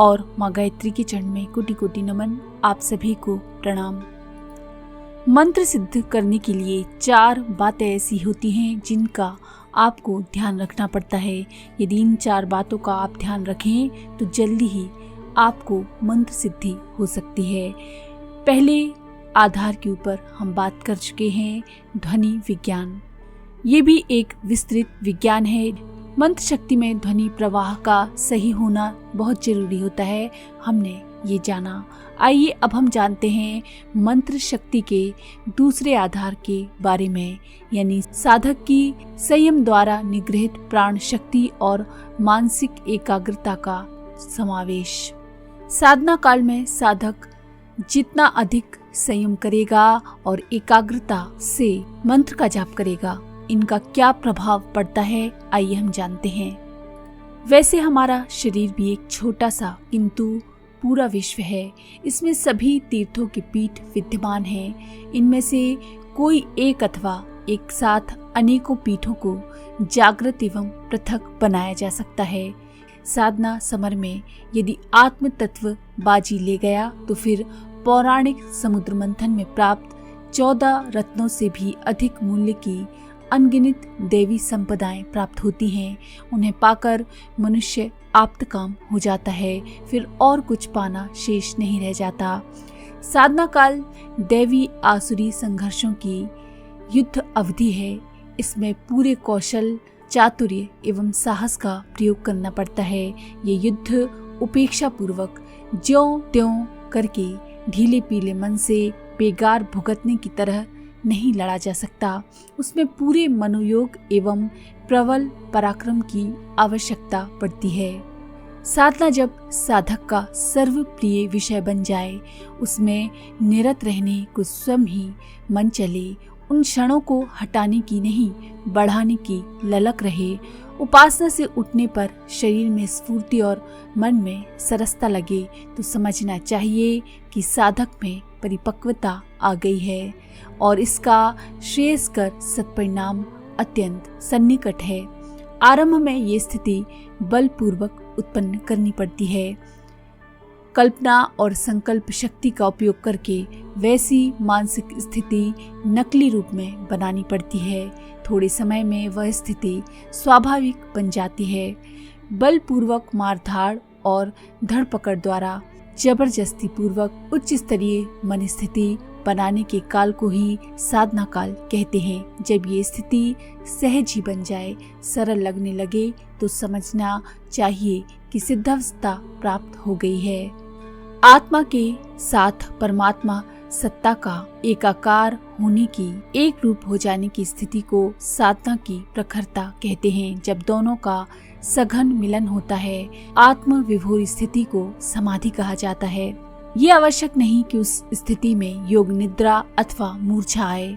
और माँ गायत्री के चरण में कोटि कोटि नमन। आप सभी को प्रणाम। मंत्र सिद्ध करने के लिए 4 बातें ऐसी होती हैं जिनका आपको ध्यान रखना पड़ता है। यदि इन 4 बातों का आप ध्यान रखें तो जल्दी ही आपको मंत्र सिद्धि हो सकती है। पहले आधार के ऊपर हम बात कर चुके हैं, ध्वनि विज्ञान। ये भी एक विस्तृत विज्ञान है। मंत्र शक्ति में ध्वनि प्रवाह का सही होना बहुत जरूरी होता है, हमने ये जाना। आइए अब हम जानते हैं मंत्र शक्ति के दूसरे आधार के बारे में, यानी साधक की संयम द्वारा निगृहित प्राण शक्ति और मानसिक एकाग्रता का समावेश। साधना काल में साधक जितना अधिक संयम करेगा और एकाग्रता से मंत्र का जाप करेगा, इनका क्या प्रभाव पड़ता है, आइए हम जानते हैं। वैसे हमारा शरीर भी एक छोटा सा किंतु पूरा विश्व है। इसमें सभी तीर्थों की पीठ विद्यमान है। इनमें से कोई एक अथवा एक साथ अनेकों पीठों को जागृत एवं पृथक बनाया जा सकता है। साधना समर में यदि आत्म तत्व बाजी ले गया तो फिर पौराणिक समुद्र मंथन में प्राप्त 14 रत्नों से भी अधिक मूल्य की अनगिनत देवी संपदाएं प्राप्त होती हैं। उन्हें पाकर मनुष्य आप्तकाम हो जाता है, फिर और कुछ पाना शेष नहीं रह जाता। साधना काल दैवी आसुरी संघर्षों की युद्ध अवधि है। इसमें पूरे कौशल, चातुर्य एवं साहस का प्रयोग करना पड़ता है। ये युद्ध उपेक्षा पूर्वक ज्यों त्यों करके ढीले पीले मन से बेगार भुगतने की तरह नहीं लड़ा जा सकता। उसमें पूरे मनोयोग एवं प्रबल पराक्रम की आवश्यकता पड़ती है। साधना जब साधक का सर्वप्रिय विषय बन जाए, उसमें निरत रहने को स्वयं ही मन चले, उन क्षणों को हटाने की नहीं बढ़ाने की ललक रहे। उपासना से उठने पर शरीर में स्फूर्ति और मन में सरसता लगे तो समझना चाहिए कि साधक में परिपक्वता आ गई है और इसका श्रेयस्कर सत्परिणाम अत्यंत सन्निकट है। आरंभ में ये स्थिति बलपूर्वक उत्पन्न करनी पड़ती है। कल्पना और संकल्प शक्ति का उपयोग करके वैसी मानसिक स्थिति नकली रूप में बनानी पड़ती है। थोड़े समय में वह स्थिति स्वाभाविक बन जाती है। बलपूर्वक मारधाड़ और धरपकड़ द्वारा जबरदस्ती पूर्वक उच्च स्तरीय मन स्थिति बनाने के काल को ही साधना काल कहते हैं। जब ये स्थिति सहज ही बन जाए, सरल लगने लगे तो समझना चाहिए कि सिद्धावस्था प्राप्त हो गई है। आत्मा के साथ परमात्मा सत्ता का एकाकार होने की, एक रूप हो जाने की स्थिति को साधना की प्रखरता कहते हैं। जब दोनों का सघन मिलन होता है, आत्म विभोर स्थिति को समाधि कहा जाता है। ये आवश्यक नहीं कि उस स्थिति में योग निद्रा अथवा मूर्छा आए।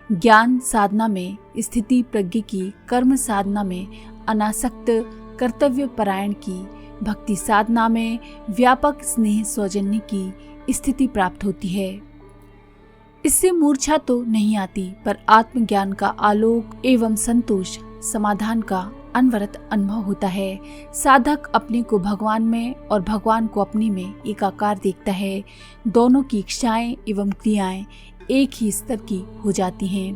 ज्ञान साधना में स्थिति प्रज्ञ की, कर्म साधना में अनासक्त कर्तव्य परायण की, भक्ति साधना में व्यापक स्नेह सौजन्य की स्थिति प्राप्त होती है। इससे मूर्छा तो नहीं आती, पर आत्मज्ञान का आलोक एवं संतोष समाधान का अनवरत अनुभव होता है। साधक अपने को भगवान में और भगवान को अपने में एकाकार देखता है। दोनों की इच्छाएं एवं क्रियाएं एक ही स्तर की हो जाती हैं।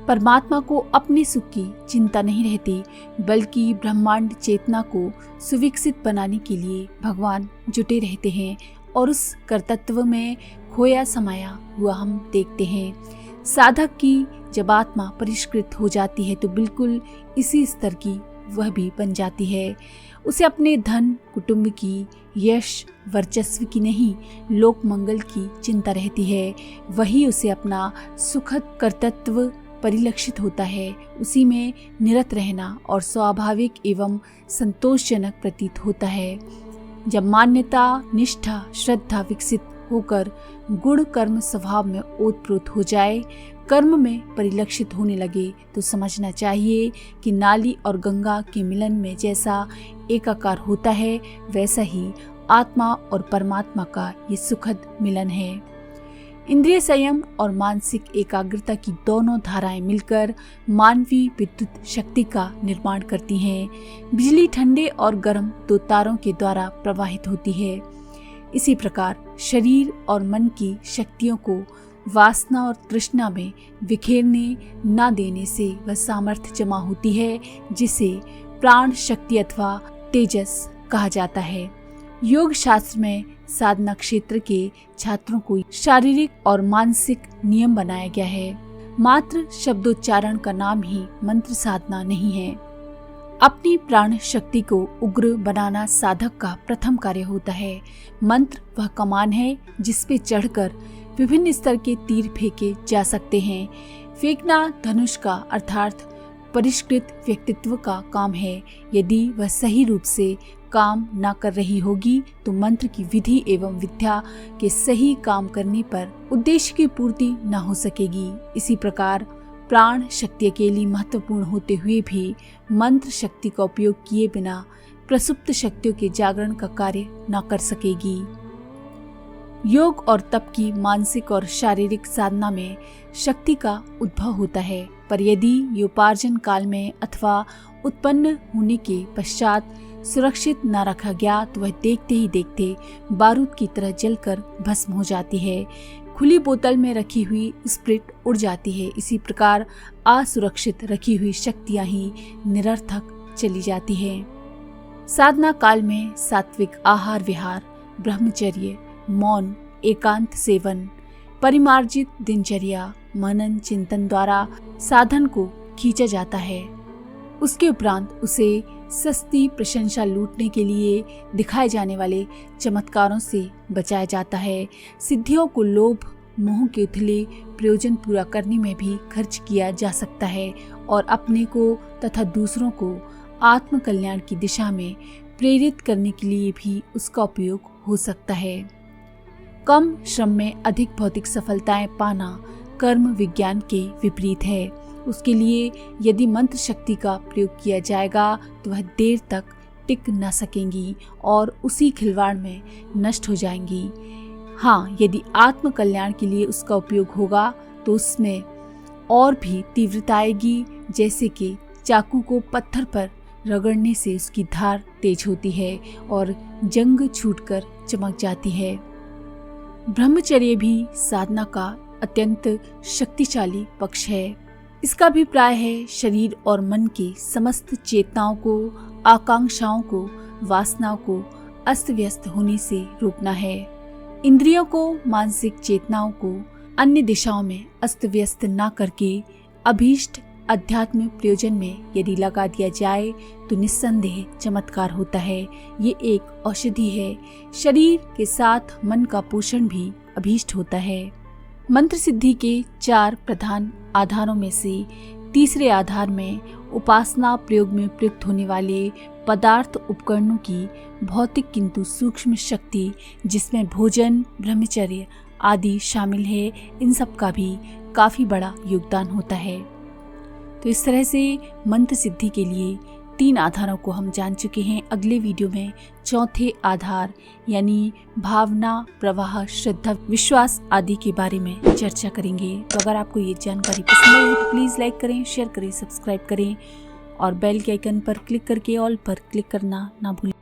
परमात्मा को अपने सुख की चिंता नहीं रहती, बल्कि ब्रह्मांड चेतना को सुविकसित बनाने के लिए भगवान जुटे रहते हैं और उस कर्तव्य में खोया समाया हुआ हम देखते हैं। साधक की जब आत्मा परिष्कृत हो जाती है तो बिल्कुल इसी स्तर की वह भी बन जाती है। उसे अपने धन, कुटुंब की, यश, वर्चस्व की नहीं, लोक मंगल की चिंता रहती है। वही उसे अपना सुखद कर्तव्य परिलक्षित होता है। उसी में निरत रहना और स्वाभाविक एवं संतोषजनक प्रतीत होता है। जब मान्यता, निष्ठा, श्रद्धा विकसित होकर गुण कर्म स्वभाव में ओतप्रोत हो जाए, कर्म में परिलक्षित होने लगे, तो समझना चाहिए कि नाली और गंगा के मिलन में जैसा एकाकार होता है, वैसा ही आत्मा और परमात्मा का ये सुखद मिलन है। इंद्रिय संयम और मानसिक एकाग्रता की दोनों धाराएं मिलकर मानवीय विद्युत शक्ति का निर्माण करती हैं। बिजली ठंडे और गर्म दो तारों के द्वारा प्रवाहित होती है। इसी प्रकार शरीर और मन की शक्तियों को वासना और तृष्णा में बिखेरने न देने से वह सामर्थ्य जमा होती है, जिसे प्राण शक्ति अथवा तेजस कहा जाता है। योग शास्त्र में साधना क्षेत्र के छात्रों को शारीरिक और मानसिक नियम बनाया गया है। मात्र शब्दोच्चारण का नाम ही मंत्र साधना नहीं है। अपनी प्राण शक्ति को उग्र बनाना साधक का प्रथम कार्य होता है। मंत्र वह कमान है जिस पे चढ़कर विभिन्न स्तर के तीर फेंके जा सकते हैं। फेंकना धनुष का अर्थात परिष्कृत व्यक्तित्व का काम है। यदि वह सही रूप से काम न कर रही होगी तो मंत्र की विधि एवं विद्या के सही काम करने पर उद्देश्य की पूर्ति न हो सकेगी। इसी प्रकार प्राण शक्ति के लिए महत्वपूर्ण होते हुए भी मंत्र शक्ति का उपयोग किए बिना प्रसुप्त शक्तियों के जागरण का कार्य न कर सकेगी। योग और तप की मानसिक और शारीरिक साधना में शक्ति का उद्भव होता है, पर यदि योपार्जन काल में अथवा उत्पन्न होने के पश्चात सुरक्षित न रखा गया तो वह देखते ही देखते बारूद की तरह जलकर भस्म हो जाती है। खुली बोतल में रखी हुई स्प्रिट उड़ जाती है। इसी प्रकार असुरक्षित रखी हुई शक्तियां ही निरर्थक चली जाती है। साधना काल में सात्विक आहार विहार, ब्रह्मचर्य, मौन, एकांत सेवन, परिमार्जित दिनचर्या, मनन चिंतन द्वारा साधन को खींचा जाता है। उसके उपरांत उसे सस्ती प्रशंसा लूटने के लिए दिखाए जाने वाले चमत्कारों से बचाया जाता है। सिद्धियों को लोभ मोह के उथले प्रयोजन पूरा करने में भी खर्च किया जा सकता है और अपने को तथा दूसरों को आत्म कल्याण की दिशा में प्रेरित करने के लिए भी उसका उपयोग हो सकता है। कम श्रम में अधिक भौतिक सफलताएं पाना कर्म विज्ञान के विपरीत है। उसके लिए यदि मंत्र शक्ति का प्रयोग किया जाएगा तो वह देर तक टिक न सकेंगी और उसी खिलवाड़ में नष्ट हो जाएंगी। हाँ, यदि आत्म कल्याण के लिए उसका उपयोग होगा तो उसमें और भी तीव्रता आएगी, जैसे कि चाकू को पत्थर पर रगड़ने से उसकी धार तेज होती है और जंग छूटकर चमक जाती है। ब्रह्मचर्य भी साधना का अत्यंत शक्तिशाली पक्ष है। इसका अभिप्राय है शरीर और मन के समस्त चेतनाओं को, आकांक्षाओं को, वासनाओं को अस्त व्यस्त होने से रोकना है। इंद्रियों को, मानसिक चेतनाओं को अन्य दिशाओं में अस्त व्यस्त न करके अभीष्ट अध्यात्म प्रयोजन में यदि लगा दिया जाए तो निस्संदेह चमत्कार होता है। ये एक औषधि है। शरीर के साथ मन का पोषण भी अभीष्ट होता है। मंत्र सिद्धि के 4 प्रधान आधारों में से तीसरे आधार में उपासना प्रयोग में प्रयुक्त होने वाले पदार्थ उपकरणों की भौतिक किंतु सूक्ष्म शक्ति, जिसमें भोजन, ब्रह्मचर्य आदि शामिल है, इन सब का भी काफी बड़ा योगदान होता है। तो इस तरह से मंत्र सिद्धि के लिए 3 आधारों को हम जान चुके हैं। अगले वीडियो में चौथे आधार यानी भावना, प्रवाह, श्रद्धा, विश्वास आदि के बारे में चर्चा करेंगे। तो अगर आपको ये जानकारी पसंद आई तो प्लीज़ लाइक करें, शेयर करें, सब्सक्राइब करें और बेल के आइकन पर क्लिक करके ऑल पर क्लिक करना ना भूलें।